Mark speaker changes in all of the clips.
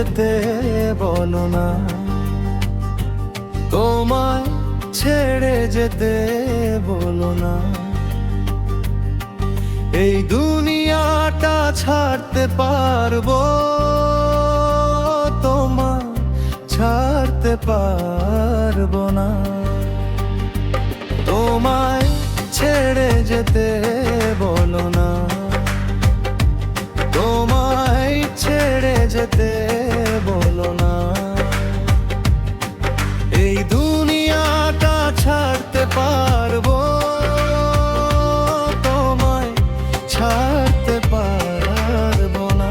Speaker 1: যেতে বলো না, তোমায় ছেড়ে যেতে বলো না। এই দুনিয়াটা ছাড়তে পারবো, তোমায় ছাড়তে পারবো না। তোমায় ছেড়ে যেতে বলো না, তোমায় ছেড়ে যেতে বলো না। এই দুনিয়াটা ছাড়তে পারবো, তোমায় ছাড়তে পারবো না।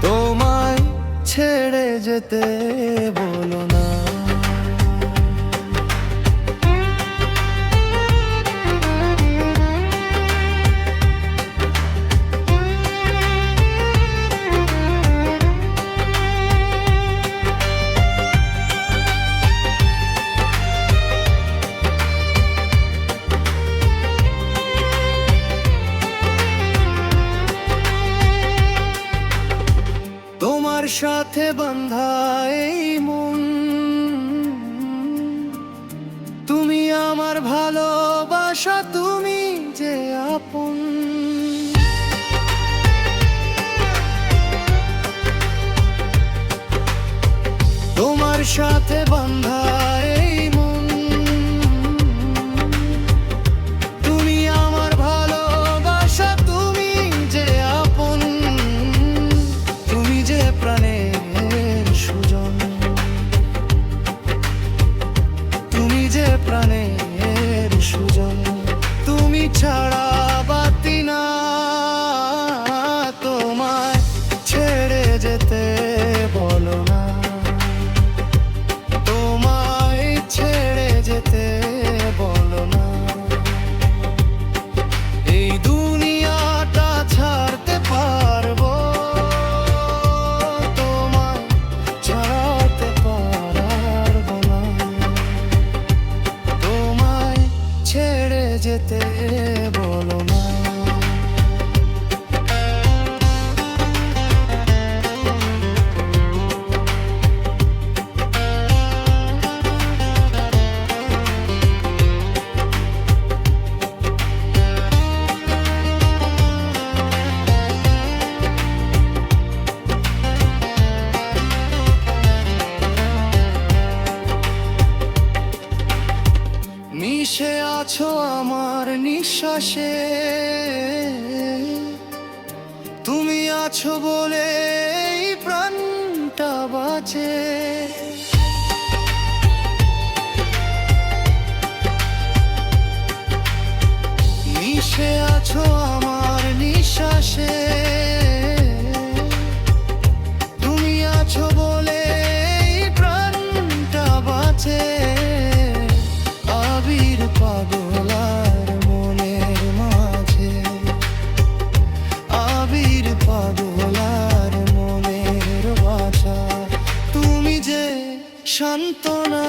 Speaker 1: তোমায় ছেড়ে যেতে বলো না। তোমার সাথে বাঁধা এই মন, তুমি আমার ভালোবাসা, তুমি যে আপন। তোমার সাথে বাঁধা এই মন, তুমি আমার ভালোবাসা, তুমি যে আপন। তুমি যে প্রাণের সুজন, তুমি যে প্রাণের সুজন। তুমি ছাড়া বাতি না, তোমায় ছেড়ে যেতে বলো না, তোমায় ছেড়ে যেতে বলো না। এই দুনিয়াটা ছাড়তে পারবো, তোমায় ছাড়তে পারবো না। তোমায় ছেড়ে যেতে বলো না। মিশে আছো আমার নিঃশ্বাসে, তুমি আছো বলে এই প্রাণটা বাঁচে। মিশে আছো আমার নিঃশ্বাসে, তুমি আছো বলে এই প্রাণটা বাঁচে। আবির পাগলার মনের মাঝে, আবির পাগলার মনের বাঁচা, তুমি যে সান্ত্বনা।